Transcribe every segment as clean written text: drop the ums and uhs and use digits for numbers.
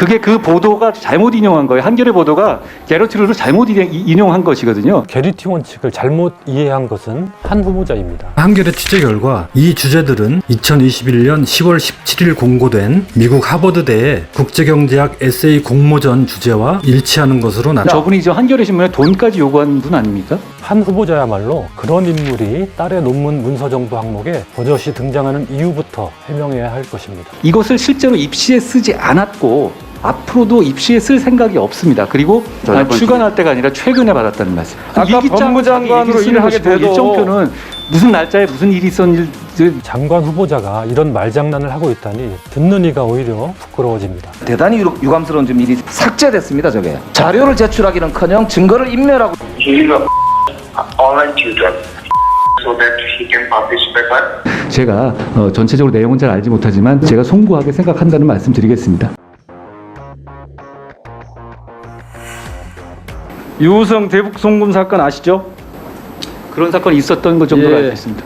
그게 그 보도가 잘못 인용한 거예요. 한겨레 보도가 게러티 룰을 잘못 인용한 것이거든요. 게러티 원칙을 잘못 이해한 것은 한 후보자입니다. 한겨레 취재 결과 이 주제들은 2021년 10월 17일 공고된 미국 하버드대의 국제경제학 에세이 공모전 주제와 일치하는 것으로 나타났습니다. 저분이 저 한겨레 신문에 돈까지 요구한 분 아닙니까? 한 후보자야말로 그런 인물이 딸의 논문 문서 정보 항목에 버젓이 등장하는 이유부터 해명해야 할 것입니다. 이것을 실제로 입시에 쓰지 않았고 앞으로도 입시에 쓸 생각이 없습니다. 그리고 출간할 때가 아니라 최근에 받았다는 말씀. 아까 법무장관으로 일을 하게 돼도 일정표는 무슨 날짜에 무슨 일이 있었는지 장관 후보자가 이런 말장난을 하고 있다니 듣는 이가 오히려 부끄러워집니다. 대단히 유감스러운 좀 일이 삭제됐습니다. 저게 자료를 제출하기는커녕 증거를 인멸하고 He is a online tutor so that he can publish paper. 제가 전체적으로 내용은 잘 알지 못하지만 제가 송구하게 생각한다는 말씀 드리겠습니다. 유우성 대북 송금 사건 아시죠? 그런 사건이 있었던 것 정도로 예. 알고 있습니다.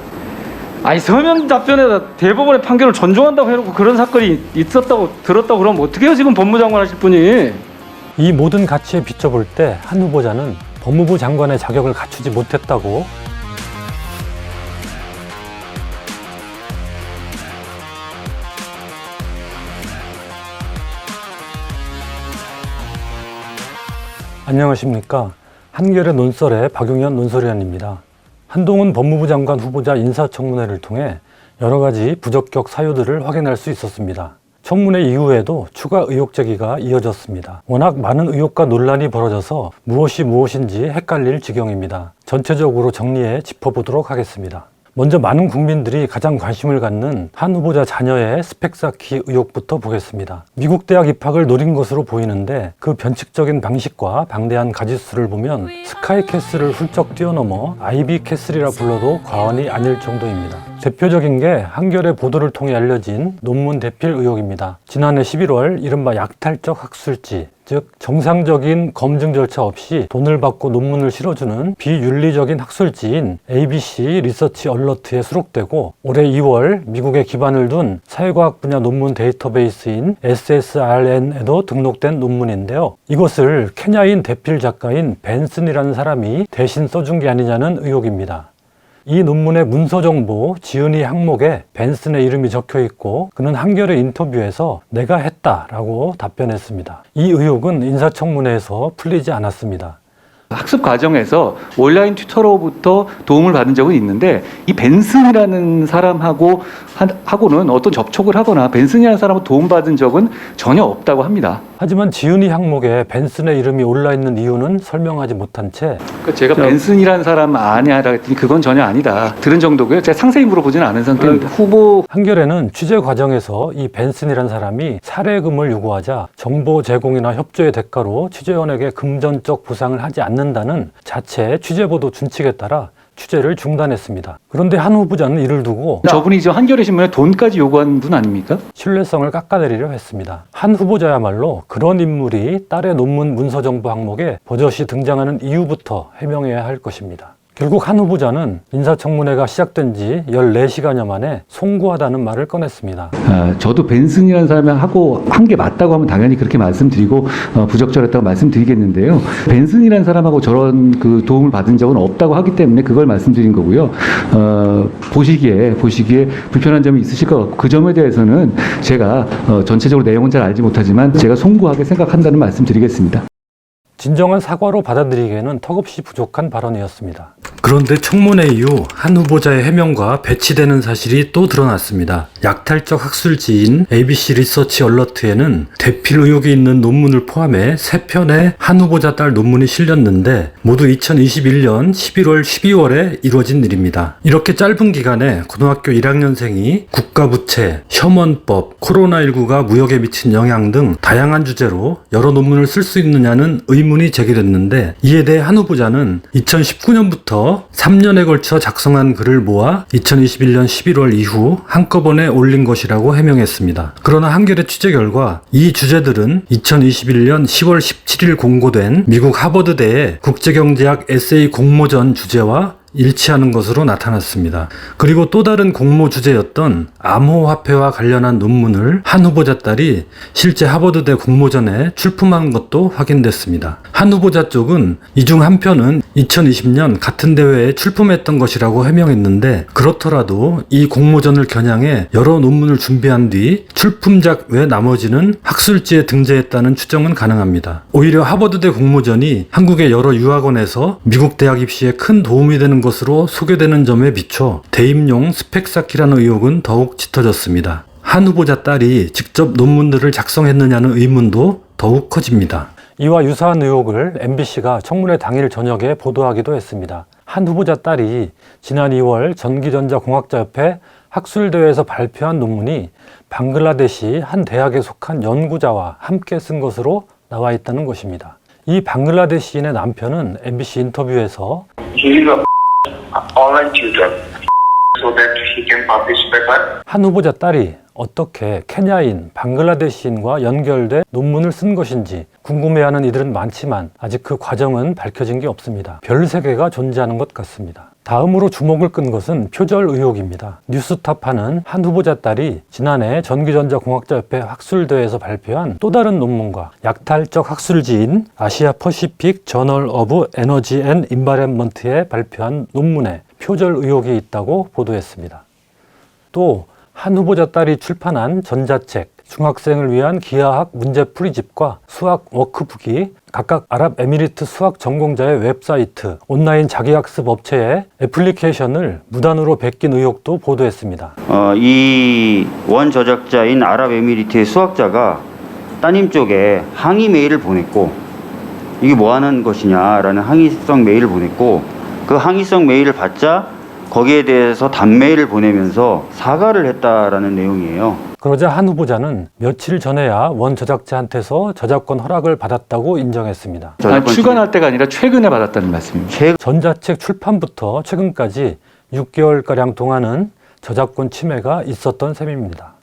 아니 서면 답변에다 대법원의 판결을 존중한다고 해놓고 그런 사건이 있었다고 들었다고 그러면 어떻게 해요 지금 법무장관 하실 분이. 이 모든 가치에 비춰볼 때 한 후보자는 법무부 장관의 자격을 갖추지 못했다고 안녕하십니까. 한겨레 논설의 박용현 논설위원입니다. 한동훈 법무부 장관 후보자 인사청문회를 통해 여러 가지 부적격 사유들을 확인할 수 있었습니다. 청문회 이후에도 추가 의혹 제기가 이어졌습니다. 워낙 많은 의혹과 논란이 벌어져서 무엇이 무엇인지 헷갈릴 지경입니다. 전체적으로 정리해 짚어보도록 하겠습니다. 먼저 많은 국민들이 가장 관심을 갖는 한 후보자 자녀의 스펙 쌓기 의혹부터 보겠습니다. 미국 대학 입학을 노린 것으로 보이는데 그 변칙적인 방식과 방대한 가짓수를 보면 스카이캐슬을 훌쩍 뛰어넘어 아이비캐슬이라 불러도 과언이 아닐 정도입니다. 대표적인 게 한겨레 보도를 통해 알려진 논문 대필 의혹입니다. 지난해 11월 이른바 약탈적 학술지, 즉 정상적인 검증 절차 없이 돈을 받고 논문을 실어주는 비윤리적인 학술지인 ABC 리서치 얼러트에 수록되고 올해 2월 미국에 기반을 둔 사회과학 분야 논문 데이터베이스인 SSRN에도 등록된 논문인데요. 이것을 케냐인 대필 작가인 벤슨이라는 사람이 대신 써준 게 아니냐는 의혹입니다. 이 논문의 문서 정보 지은이 항목에 벤슨의 이름이 적혀 있고 그는 한겨레 인터뷰에서 내가 했다라고 답변했습니다. 이 의혹은 인사청문회에서 풀리지 않았습니다. 학습 과정에서 온라인 튜터로부터 도움을 받은 적은 있는데 이 벤슨이라는 사람하고는 어떤 접촉을 하거나 벤슨이라는 사람하고 도움받은 적은 전혀 없다고 합니다. 하지만 지은이 항목에 벤슨의 이름이 올라있는 이유는 설명하지 못한 채 제가 벤슨이라는 사람 아냐라고 했더니 그건 전혀 아니다. 들은 정도고요. 제가 상세히 물어보지는 않은 상태입니다. 한겨레는 취재 과정에서 이 벤슨이라는 사람이 살해금을 요구하자 정보 제공이나 협조의 대가로 취재원에게 금전적 보상을 하지 않는다는 자체 취재보도 준칙에 따라 취재를 중단했습니다. 그런데 한 후보자는 이를 두고 저분이 저 한겨레 신문에 돈까지 요구한 분 아닙니까? 신뢰성을 깎아내리려 했습니다. 한 후보자야말로 그런 인물이 딸의 논문 문서 정보 항목에 버젓이 등장하는 이유부터 해명해야 할 것입니다. 결국 한 후보자는 인사청문회가 시작된 지 14시간여 만에 송구하다는 말을 꺼냈습니다. 저도 벤슨이라는 사람이 한 게 맞다고 하면 당연히 그렇게 말씀드리고 부적절했다고 말씀드리겠는데요. 벤슨이라는 사람하고 저런 그 도움을 받은 적은 없다고 하기 때문에 그걸 말씀드린 거고요. 보시기에 불편한 점이 있으실 것 같고 그 점에 대해서는 제가 전체적으로 내용은 잘 알지 못하지만 제가 송구하게 생각한다는 말씀드리겠습니다. 진정한 사과로 받아들이기에는 턱없이 부족한 발언이었습니다. 그런데 청문회 이후 한 후보자의 해명과 배치되는 사실이 또 드러났습니다. 약탈적 학술지인 ABC 리서치 얼러트에는 대필 의혹이 있는 논문을 포함해 3편의 한 후보자 딸 논문이 실렸는데 모두 2021년 11월, 12월에 이루어진 일입니다. 이렇게 짧은 기간에 고등학교 1학년생이 국가부채, 혐언법, 코로나19가 무역에 미친 영향 등 다양한 주제로 여러 논문을 쓸 수 있느냐는 의문이 제기됐는데 이에 대해 한 후보자는 2019년부터 3년에 걸쳐 작성한 글을 모아 2021년 11월 이후 한꺼번에 올린 것이라고 해명했습니다. 그러나 한겨레 취재 결과 이 주제들은 2021년 10월 17일 공고된 미국 하버드대의 국제경제학 에세이 공모전 주제와 일치하는 것으로 나타났습니다. 그리고 또 다른 공모 주제였던 암호화폐와 관련한 논문을 한 후보자 딸이 실제 하버드대 공모전에 출품한 것도 확인됐습니다. 한 후보자 쪽은 이 중 한 편은 2020년 같은 대회에 출품했던 것이라고 해명했는데, 그렇더라도 이 공모전을 겨냥해 여러 논문을 준비한 뒤 출품작 외 나머지는 학술지에 등재했다는 추정은 가능합니다. 오히려 하버드대 공모전이 한국의 여러 유학원에서 미국 대학 입시에 큰 도움이 되는 것으로 소개되는 점에 비춰 대입용 스펙 쌓기라는 의혹은 더욱 짙어졌습니다. 한 후보자 딸이 직접 논문들을 작성했느냐는 의문도 더욱 커집니다. 이와 유사한 의혹을 MBC가 청문회 당일 저녁에 보도하기도 했습니다. 한 후보자 딸이 지난 2월 전기전자공학자협회 학술대회에서 발표한 논문이 방글라데시 한 대학에 속한 연구자와 함께 쓴 것으로 나와 있다는 것입니다. 이 방글라데시인의 남편은 MBC 인터뷰에서 He is a online tutor so that he can publish paper. 한 후보자 딸이 어떻게 케냐인, 방글라데시인과 연결돼 논문을 쓴 것인지 궁금해하는 이들은 많지만 아직 그 과정은 밝혀진 게 없습니다. 별 세계가 존재하는 것 같습니다. 다음으로 주목을 끈 것은 표절 의혹입니다. 뉴스타파는 한 후보자 딸이 지난해 전기전자공학자협회 학술대회에서 발표한 또 다른 논문과 약탈적 학술지인 아시아 퍼시픽 저널 오브 에너지 앤 인바이런먼트에 발표한 논문에 표절 의혹이 있다고 보도했습니다. 또 한 후보자 딸이 출판한 전자책, 중학생을 위한 기하학 문제풀이집과 수학 워크북이 각각 아랍에미리트 수학 전공자의 웹사이트, 온라인 자기학습 업체의 애플리케이션을 무단으로 베낀 의혹도 보도했습니다. 이 원저작자인 아랍에미리트의 수학자가 따님 쪽에 항의 메일을 보냈고, 이게 뭐 하는 것이냐라는 항의성 메일을 보냈고, 그 항의성 메일을 받자 거기에 대해서 단메일을 보내면서 사과를 했다라는 내용이에요. 그러자 한 후보자는 며칠 전에야 원 저작자한테서 저작권 허락을 받았다고 인정했습니다. 출간할 때가 아니라 최근에 받았다는 말씀입니다. 전자책 출판부터 최근까지 6개월가량 동안은 저작권 침해가 있었던 셈입니다.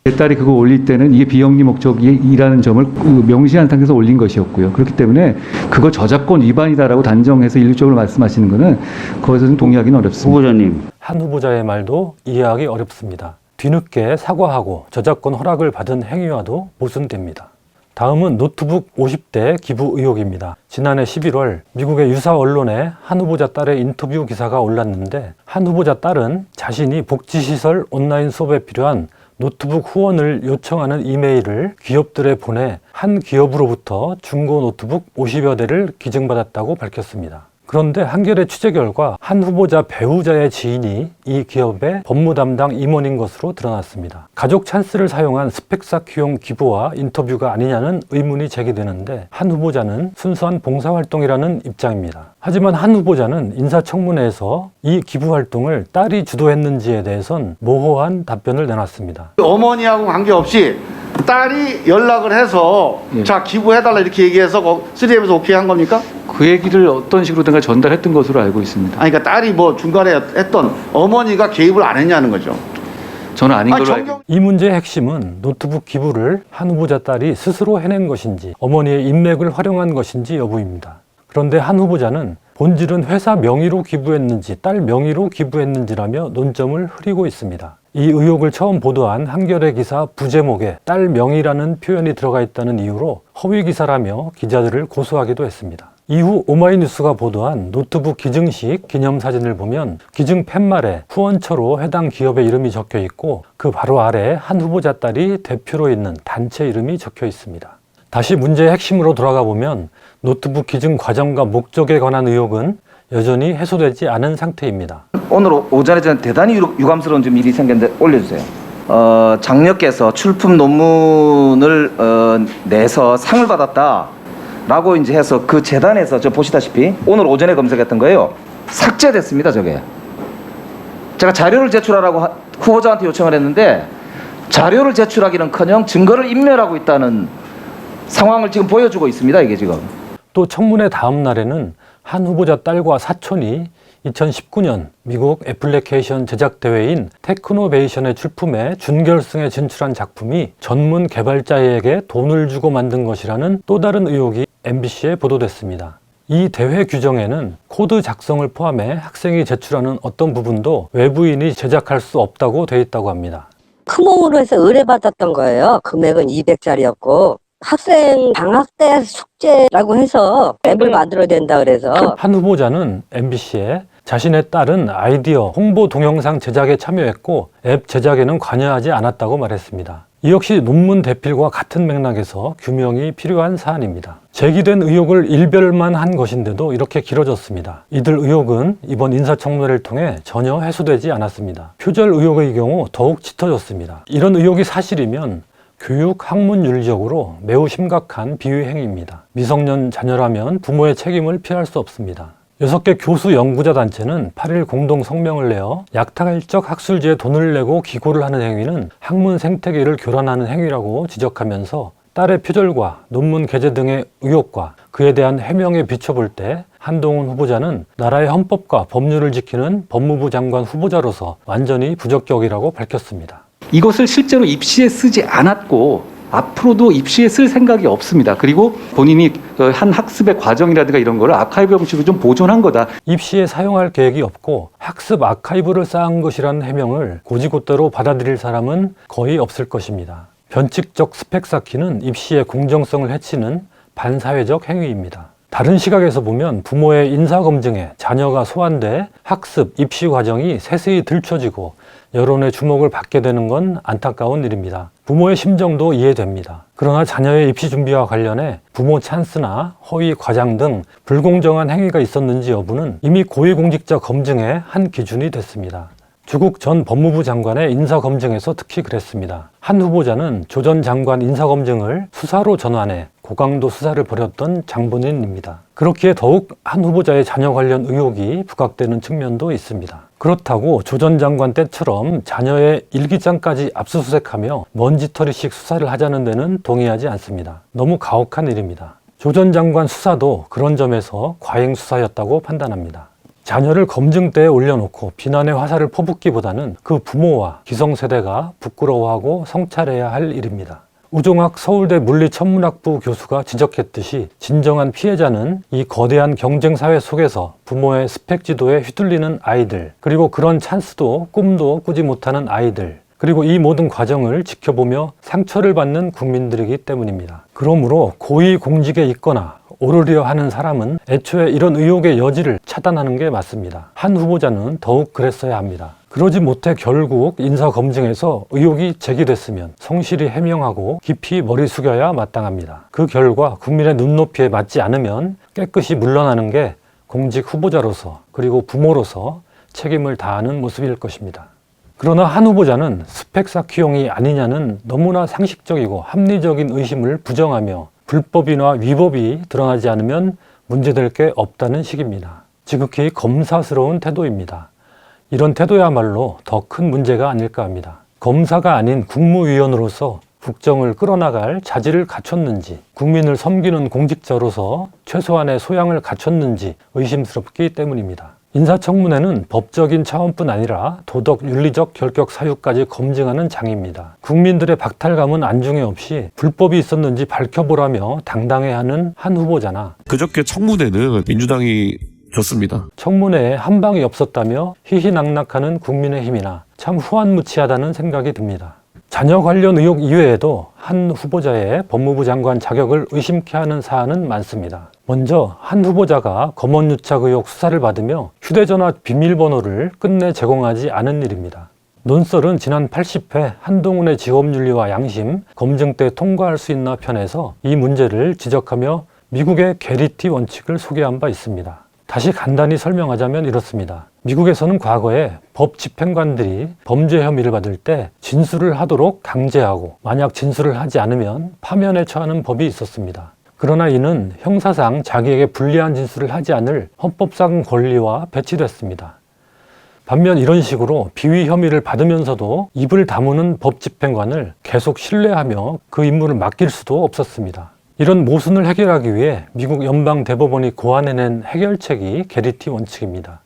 제 딸이 그거 올릴 때는 이게 비영리 목적이라는 점을 명시한 상태에서 올린 것이었고요. 그렇기 때문에 그거 저작권 위반이다라고 단정해서 일률적으로 말씀하시는 것은 거기서는 동의하기는 어렵습니다. 후보자님, 한 후보자의 말도 이해하기 어렵습니다. 뒤늦게 사과하고 저작권 허락을 받은 행위와도 모순됩니다. 다음은 노트북 50대 기부 의혹입니다. 지난해 11월 미국의 유사 언론에 한 후보자 딸의 인터뷰 기사가 올랐는데, 한 후보자 딸은 자신이 복지시설 온라인 수업에 필요한 노트북 후원을 요청하는 이메일을 기업들에 보내 한 기업으로부터 중고 노트북 50여 대를 기증받았다고 밝혔습니다. 그런데 한겨레 취재 결과 한 후보자 배우자의 지인이 이 기업의 법무 담당 임원인 것으로 드러났습니다. 가족 찬스를 사용한 스펙 쌓기용 기부와 인터뷰가 아니냐는 의문이 제기되는데, 한 후보자는 순수한 봉사활동이라는 입장입니다. 하지만 한 후보자는 인사청문회에서 이 기부활동을 딸이 주도했는지에 대해선 모호한 답변을 내놨습니다. 어머니하고 관계없이 딸이 연락을 해서 자 기부해달라 이렇게 얘기해서 3M에서 오케이 한 겁니까? 그 얘기를 어떤 식으로든가 전달했던 것으로 알고 있습니다. 아니 그러니까 딸이 뭐 중간에 했던 어머니가 개입을 안 했냐는 거죠. 저는 아닌 걸로 알고 이 문제의 핵심은 노트북 기부를 한 후보자 딸이 스스로 해낸 것인지 어머니의 인맥을 활용한 것인지 여부입니다. 그런데 한 후보자는 본질은 회사 명의로 기부했는지 딸 명의로 기부했는지라며 논점을 흐리고 있습니다. 이 의혹을 처음 보도한 한겨레 기사 부제목에 딸 명의라는 표현이 들어가 있다는 이유로 허위 기사라며 기자들을 고소하기도 했습니다. 이후 오마이뉴스가 보도한 노트북 기증식 기념사진을 보면 기증 팻말에 후원처로 해당 기업의 이름이 적혀 있고, 그 바로 아래 한 후보자 딸이 대표로 있는 단체 이름이 적혀 있습니다. 다시 문제의 핵심으로 돌아가 보면 노트북 기증 과정과 목적에 관한 의혹은 여전히 해소되지 않은 상태입니다. 오늘 오전에 저는 대단히 유감스러운 좀 일이 생겼는데 올려주세요. 장녀께서 출품 논문을 내서 상을 받았다라고 이제 해서 그 재단에서 저 보시다시피 오늘 오전에 검색했던 거예요. 삭제됐습니다, 저게. 제가 자료를 제출하라고 후보자한테 요청을 했는데 자료를 제출하기는커녕 증거를 인멸하고 있다는 상황을 지금 보여주고 있습니다, 이게 지금. 또 청문회 다음 날에는 한 후보자 딸과 사촌이 2019년 미국 애플리케이션 제작 대회인 테크노베이션의 출품에 준결승에 진출한 작품이 전문 개발자에게 돈을 주고 만든 것이라는 또 다른 의혹이 MBC에 보도됐습니다. 이 대회 규정에는 코드 작성을 포함해 학생이 제출하는 어떤 부분도 외부인이 제작할 수 없다고 되어 있다고 합니다. 큰 몸으로 해서 의뢰받았던 거예요. 금액은 200짜리였고 학생 방학 때 숙제라고 해서 앱을 만들어야 된다 그래서 한 후보자는 MBC에 자신의 딸은 아이디어, 홍보 동영상 제작에 참여했고 앱 제작에는 관여하지 않았다고 말했습니다. 이 역시 논문 대필과 같은 맥락에서 규명이 필요한 사안입니다. 제기된 의혹을 일별만 한 것인데도 이렇게 길어졌습니다. 이들 의혹은 이번 인사청문회를 통해 전혀 해소되지 않았습니다. 표절 의혹의 경우 더욱 짙어졌습니다. 이런 의혹이 사실이면 교육 학문 윤리적으로 매우 심각한 비위 행위입니다. 미성년 자녀라면 부모의 책임을 피할 수 없습니다. 6개 교수 연구자 단체는 8일 공동 성명을 내어 약탈적 학술지에 돈을 내고 기고를 하는 행위는 학문 생태계를 교란하는 행위라고 지적하면서 딸의 표절과 논문 게재 등의 의혹과 그에 대한 해명에 비춰볼 때 한동훈 후보자는 나라의 헌법과 법률을 지키는 법무부 장관 후보자로서 완전히 부적격이라고 밝혔습니다. 이것을 실제로 입시에 쓰지 않았고 앞으로도 입시에 쓸 생각이 없습니다. 그리고 본인이 한 학습의 과정이라든가 이런 거를 아카이브 형식으로 좀 보존한 거다. 입시에 사용할 계획이 없고 학습 아카이브를 쌓은 것이라는 해명을 고지고대로 받아들일 사람은 거의 없을 것입니다. 변칙적 스펙 쌓기는 입시의 공정성을 해치는 반사회적 행위입니다. 다른 시각에서 보면 부모의 인사검증에 자녀가 소환돼 학습, 입시 과정이 세세히 들춰지고 여론의 주목을 받게 되는 건 안타까운 일입니다. 부모의 심정도 이해됩니다. 그러나 자녀의 입시 준비와 관련해 부모 찬스나 허위 과장 등 불공정한 행위가 있었는지 여부는 이미 고위공직자 검증의 한 기준이 됐습니다. 조국 전 법무부 장관의 인사검증에서 특히 그랬습니다. 한 후보자는 조 전 장관 인사검증을 수사로 전환해 고강도 수사를 벌였던 장본인입니다. 그렇기에 더욱 한 후보자의 자녀 관련 의혹이 부각되는 측면도 있습니다. 그렇다고 조 전 장관 때처럼 자녀의 일기장까지 압수수색하며 먼지털이식 수사를 하자는 데는 동의하지 않습니다. 너무 가혹한 일입니다. 조 전 장관 수사도 그런 점에서 과잉 수사였다고 판단합니다. 자녀를 검증대에 올려놓고 비난의 화살을 퍼붓기보다는 그 부모와 기성세대가 부끄러워하고 성찰해야 할 일입니다. 우종학 서울대 물리천문학부 교수가 지적했듯이 진정한 피해자는 이 거대한 경쟁사회 속에서 부모의 스펙 지도에 휘둘리는 아이들, 그리고 그런 찬스도 꿈도 꾸지 못하는 아이들, 그리고 이 모든 과정을 지켜보며 상처를 받는 국민들이기 때문입니다. 그러므로 고위공직에 있거나 오르려 하는 사람은 애초에 이런 의혹의 여지를 차단하는 게 맞습니다. 한 후보자는 더욱 그랬어야 합니다. 그러지 못해 결국 인사검증에서 의혹이 제기됐으면 성실히 해명하고 깊이 머리 숙여야 마땅합니다. 그 결과 국민의 눈높이에 맞지 않으면 깨끗이 물러나는 게 공직 후보자로서 그리고 부모로서 책임을 다하는 모습일 것입니다. 그러나 한 후보자는 스펙 쌓기용이 아니냐는 너무나 상식적이고 합리적인 의심을 부정하며 불법이나 위법이 드러나지 않으면 문제될 게 없다는 식입니다. 지극히 검사스러운 태도입니다. 이런 태도야말로 더 큰 문제가 아닐까 합니다. 검사가 아닌 국무위원으로서 국정을 끌어나갈 자질을 갖췄는지, 국민을 섬기는 공직자로서 최소한의 소양을 갖췄는지 의심스럽기 때문입니다. 인사청문회는 법적인 차원뿐 아니라 도덕, 윤리적 결격 사유까지 검증하는 장입니다. 국민들의 박탈감은 안중에 없이 불법이 있었는지 밝혀보라며 당당해하는 한 후보자나 그저께 청문회는 민주당이 졌습니다. 청문회에 한 방이 없었다며 희희낙낙하는 국민의힘이나 참 후한무치하다는 생각이 듭니다. 자녀 관련 의혹 이외에도 한 후보자의 법무부 장관 자격을 의심케 하는 사안은 많습니다. 먼저 한 후보자가 검언유착 의혹 수사를 받으며 휴대전화 비밀번호를 끝내 제공하지 않은 일입니다. 논설은 지난 80회 한동훈의 직업윤리와 양심 검증 때 통과할 수 있나 편에서 이 문제를 지적하며 미국의 게리티 원칙을 소개한 바 있습니다. 다시 간단히 설명하자면 이렇습니다. 미국에서는 과거에 법 집행관들이 범죄 혐의를 받을 때 진술을 하도록 강제하고 만약 진술을 하지 않으면 파면에 처하는 법이 있었습니다. 그러나 이는 형사상 자기에게 불리한 진술을 하지 않을 헌법상 권리와 배치됐습니다. 반면 이런 식으로 비위 혐의를 받으면서도 입을 다무는 법 집행관을 계속 신뢰하며 그 임무를 맡길 수도 없었습니다. 이런 모순을 해결하기 위해 미국 연방대법원이 고안해낸 해결책이 게리티 원칙입니다.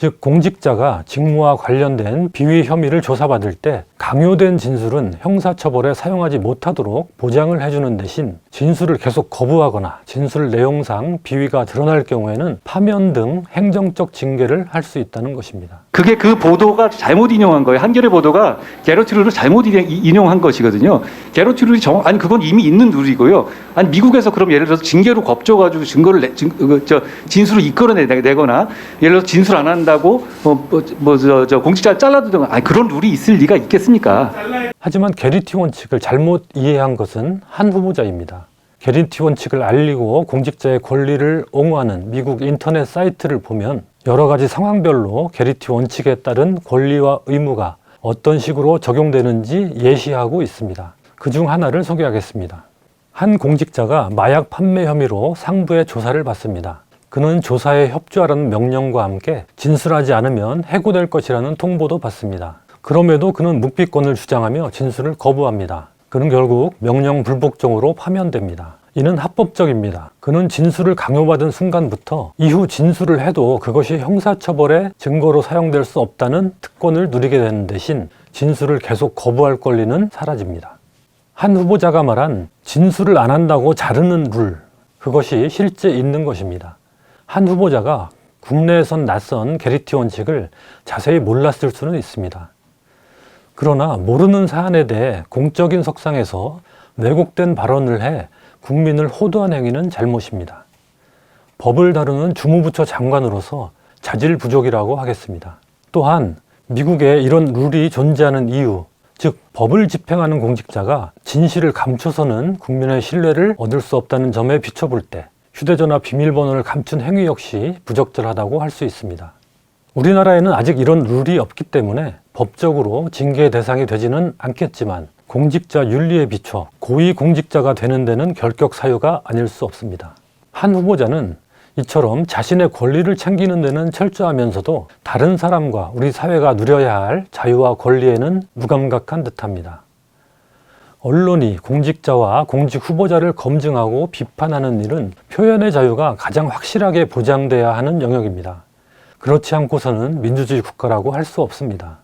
즉 공직자가 직무와 관련된 비위 혐의를 조사받을 때 강요된 진술은 형사처벌에 사용하지 못하도록 보장을 해주는 대신 진술을 계속 거부하거나 진술 내용상 비위가 드러날 경우에는 파면 등 행정적 징계를 할 수 있다는 것입니다. 그게 그 보도가 잘못 인용한 거예요. 한겨레 보도가 게러티 룰을 잘못 인용한 것이거든요. 게러티 룰이 아니 그건 이미 있는 룰이고요. 아니 미국에서 그럼 예를 들어서 징계로 겁줘가지고 증거를 진술을 이끌어내거나 예를 들어서 진술 안 한다고 공직자를 잘라두든가 아니 그런 룰이 있을 리가 있겠습니까? 하지만 게리티 원칙을 잘못 이해한 것은 한 후보자입니다. 게리티 원칙을 알리고 공직자의 권리를 옹호하는 미국 인터넷 사이트를 보면 여러 가지 상황별로 게리티 원칙에 따른 권리와 의무가 어떤 식으로 적용되는지 예시하고 있습니다. 그중 하나를 소개하겠습니다. 한 공직자가 마약 판매 혐의로 상부의 조사를 받습니다. 그는 조사에 협조하라는 명령과 함께 진술하지 않으면 해고될 것이라는 통보도 받습니다. 그럼에도 그는 묵비권을 주장하며 진술을 거부합니다. 그는 결국 명령 불복종으로 파면됩니다. 이는 합법적입니다. 그는 진술을 강요받은 순간부터 이후 진술을 해도 그것이 형사처벌의 증거로 사용될 수 없다는 특권을 누리게 되는 대신 진술을 계속 거부할 권리는 사라집니다. 한 후보자가 말한 진술을 안 한다고 자르는 룰, 그것이 실제 있는 것입니다. 한 후보자가 국내에선 낯선 게리티 원칙을 자세히 몰랐을 수는 있습니다. 그러나 모르는 사안에 대해 공적인 석상에서 왜곡된 발언을 해 국민을 호도한 행위는 잘못입니다. 법을 다루는 주무부처 장관으로서 자질 부족이라고 하겠습니다. 또한 미국에 이런 룰이 존재하는 이유, 즉 법을 집행하는 공직자가 진실을 감춰서는 국민의 신뢰를 얻을 수 없다는 점에 비춰볼 때 휴대전화 비밀번호를 감춘 행위 역시 부적절하다고 할 수 있습니다. 우리나라에는 아직 이런 룰이 없기 때문에 법적으로 징계 대상이 되지는 않겠지만 공직자 윤리에 비춰 고위 공직자가 되는 데는 결격 사유가 아닐 수 없습니다. 한 후보자는 이처럼 자신의 권리를 챙기는 데는 철저하면서도 다른 사람과 우리 사회가 누려야 할 자유와 권리에는 무감각한 듯합니다. 언론이 공직자와 공직 후보자를 검증하고 비판하는 일은 표현의 자유가 가장 확실하게 보장돼야 하는 영역입니다. 그렇지 않고서는 민주주의 국가라고 할 수 없습니다.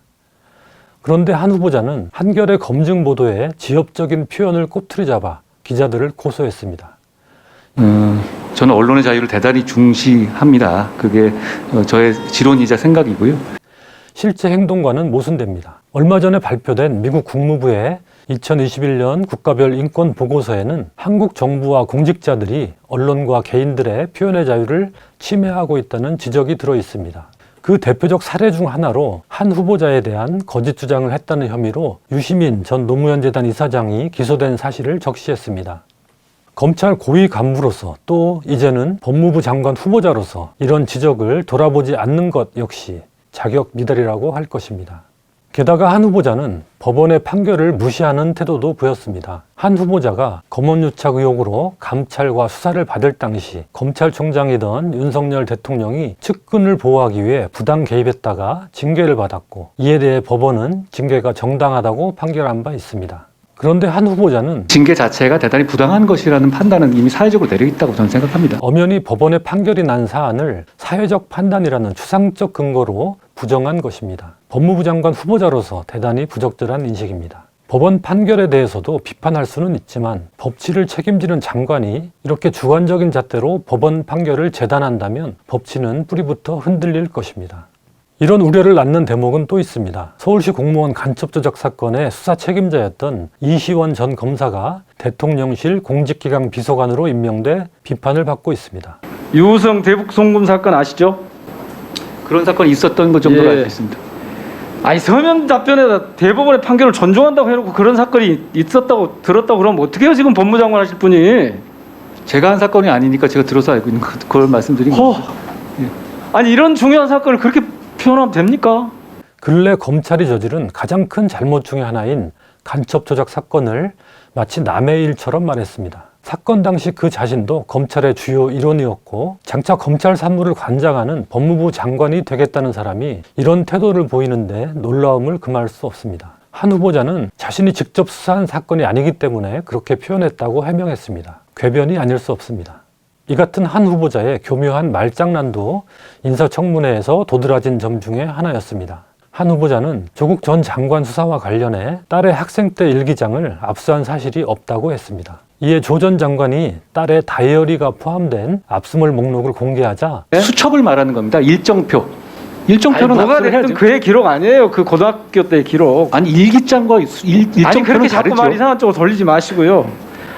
그런데 한 후보자는 한겨레 검증 보도에 지엽적인 표현을 꼬투리 잡아 기자들을 고소했습니다. 저는 언론의 자유를 대단히 중시합니다. 그게 저의 지론이자 생각이고요. 실제 행동과는 모순됩니다. 얼마 전에 발표된 미국 국무부의 2021년 국가별 인권 보고서에는 한국 정부와 공직자들이 언론과 개인들의 표현의 자유를 침해하고 있다는 지적이 들어 있습니다. 그 대표적 사례 중 하나로 한 후보자에 대한 거짓 주장을 했다는 혐의로 유시민 전 노무현재단 이사장이 기소된 사실을 적시했습니다. 검찰 고위 간부로서 또 이제는 법무부 장관 후보자로서 이런 지적을 돌아보지 않는 것 역시 자격 미달이라고 할 것입니다. 게다가 한 후보자는 법원의 판결을 무시하는 태도도 보였습니다. 한 후보자가 검언유착 의혹으로 감찰과 수사를 받을 당시 검찰총장이던 윤석열 대통령이 측근을 보호하기 위해 부당 개입했다가 징계를 받았고 이에 대해 법원은 징계가 정당하다고 판결한 바 있습니다. 그런데 한 후보자는 징계 자체가 대단히 부당한 것이라는 판단은 이미 사회적으로 내려 있다고 저는 생각합니다. 엄연히 법원의 판결이 난 사안을 사회적 판단이라는 추상적 근거로 부정한 것입니다. 법무부 장관 후보자로서 대단히 부적절한 인식입니다. 법원 판결에 대해서도 비판할 수는 있지만 법치를 책임지는 장관이 이렇게 주관적인 잣대로 법원 판결을 재단한다면 법치는 뿌리부터 흔들릴 것입니다. 이런 우려를 낳는 대목은 또 있습니다. 서울시 공무원 간첩 조작 사건의 수사 책임자였던 이시원 전 검사가 대통령실 공직기강 비서관으로 임명돼 비판을 받고 있습니다. 유우성 대북 송금 사건 아시죠? 그런 사건이 있었던 것 정도로 예. 알고 있습니다. 아니 서면 답변에다 대법원의 판결을 존중한다고 해놓고 그런 사건이 있었다고 들었다고 그러면 어떻게 해요 지금 법무장관 하실 분이? 제가 한 사건이 아니니까 제가 들어서 알고 있는 그걸 말씀드린 겁니다. 아니 이런 중요한 사건을 그렇게 표현하면 됩니까? 근래 검찰이 저지른 가장 큰 잘못 중에 하나인 간첩 조작 사건을 마치 남의 일처럼 말했습니다. 사건 당시 그 자신도 검찰의 주요 일원이었고 장차 검찰 사무를 관장하는 법무부 장관이 되겠다는 사람이 이런 태도를 보이는데 놀라움을 금할 수 없습니다. 한 후보자는 자신이 직접 수사한 사건이 아니기 때문에 그렇게 표현했다고 해명했습니다. 궤변이 아닐 수 없습니다. 이 같은 한 후보자의 교묘한 말장난도 인사청문회에서 도드라진 점 중에 하나였습니다. 한 후보자는 조국 전 장관 수사와 관련해 딸의 학생 때 일기장을 압수한 사실이 없다고 했습니다. 이에 조 전 장관이 딸의 다이어리가 포함된 압수물 목록을 공개하자 수첩을 말하는 겁니다. 일정표. 일정표는 뭐가 압수를 됐든 해야죠. 그의 기록 아니에요. 그 고등학교 때 기록. 아니 일기장과 아니 일정표는 그렇게 자꾸 다르죠. 말 이상한 쪽으로 돌리지 마시고요.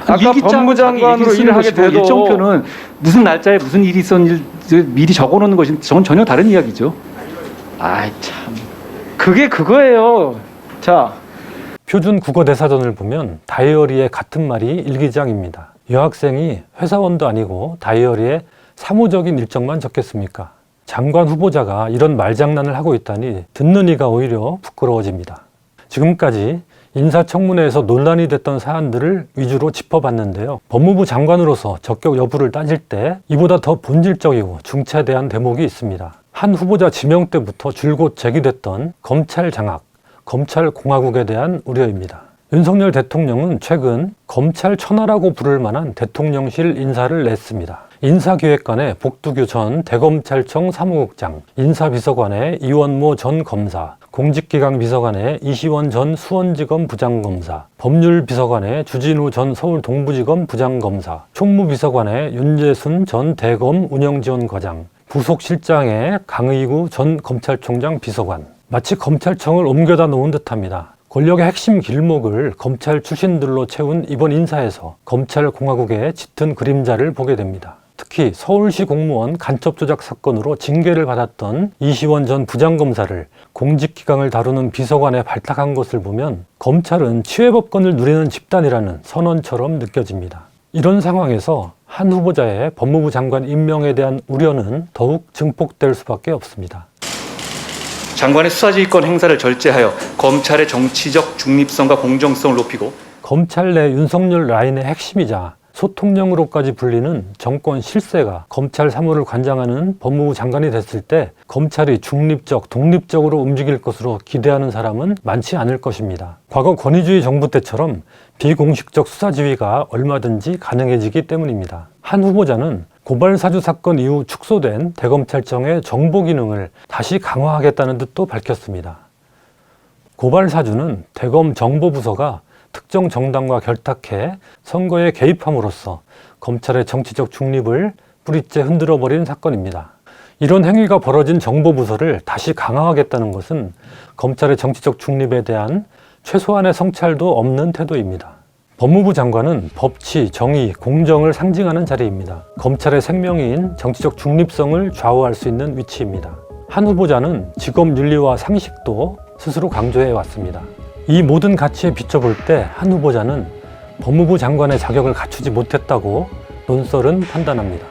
아까 일기장 법무장관으로 자기 일을 하게 것이고 돼도 일정표는 무슨 날짜에 무슨 일이 있었는지 미리 적어놓는 것이 전혀 다른 이야기죠. 아이 참 그게 그거예요. 자 표준 국어 대사전을 보면 다이어리에 같은 말이 일기장입니다. 여학생이 회사원도 아니고 다이어리에 사무적인 일정만 적겠습니까? 장관 후보자가 이런 말장난을 하고 있다니 듣는 이가 오히려 부끄러워집니다. 지금까지 인사청문회에서 논란이 됐던 사안들을 위주로 짚어봤는데요. 법무부 장관으로서 적격 여부를 따질 때 이보다 더 본질적이고 중차대한 대목이 있습니다. 한 후보자 지명 때부터 줄곧 제기됐던 검찰 장악, 검찰 공화국에 대한 우려입니다. 윤석열 대통령은 최근 검찰 천하라고 부를 만한 대통령실 인사를 냈습니다. 인사기획관에 복두규 전 대검찰청 사무국장, 인사비서관에 이원모 전 검사, 공직기강 비서관에 이시원 전 수원지검 부장검사, 법률비서관에 주진우 전 서울동부지검 부장검사, 총무비서관에 윤재순 전 대검 운영지원과장, 부속실장에 강의구 전 검찰총장 비서관. 마치 검찰청을 옮겨다 놓은 듯합니다. 권력의 핵심 길목을 검찰 출신들로 채운 이번 인사에서 검찰 공화국의 짙은 그림자를 보게 됩니다. 특히 서울시 공무원 간첩 조작 사건으로 징계를 받았던 이시원 전 부장검사를 공직기강을 다루는 비서관에 발탁한 것을 보면 검찰은 치외법권을 누리는 집단이라는 선언처럼 느껴집니다. 이런 상황에서 한 후보자의 법무부 장관 임명에 대한 우려는 더욱 증폭될 수밖에 없습니다. 장관의 수사지휘권 행사를 절제하여 검찰의 정치적 중립성과 공정성을 높이고 검찰 내 윤석열 라인의 핵심이자 소통령으로까지 불리는 정권 실세가 검찰 사무를 관장하는 법무부 장관이 됐을 때 검찰이 중립적, 독립적으로 움직일 것으로 기대하는 사람은 많지 않을 것입니다. 과거 권위주의 정부 때처럼 비공식적 수사 지휘가 얼마든지 가능해지기 때문입니다. 한 후보자는 고발사주 사건 이후 축소된 대검찰청의 정보 기능을 다시 강화하겠다는 뜻도 밝혔습니다. 고발사주는 대검 정보부서가 특정 정당과 결탁해 선거에 개입함으로써 검찰의 정치적 중립을 뿌리째 흔들어버린 사건입니다. 이런 행위가 벌어진 정보부서를 다시 강화하겠다는 것은 검찰의 정치적 중립에 대한 최소한의 성찰도 없는 태도입니다. 법무부 장관은 법치, 정의, 공정을 상징하는 자리입니다. 검찰의 생명인 정치적 중립성을 좌우할 수 있는 위치입니다. 한 후보자는 직업 윤리와 상식도 스스로 강조해 왔습니다. 이 모든 가치에 비춰볼 때 한 후보자는 법무부 장관의 자격을 갖추지 못했다고 논설은 판단합니다.